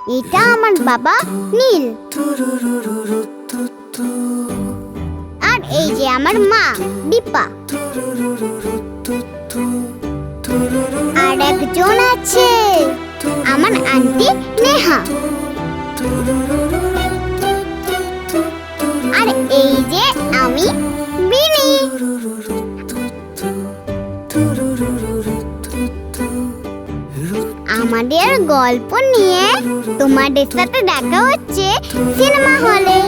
এটা আমার বাবা নীল। আর এই যে আমার মা দীপা। আর একজন আছে আমার আন্টি নেহা। আর এই যে আমি বিনি। আমাদের গল্প নিয়ে তোমাদের সাথে দেখা হচ্ছে সিনেমা হলে।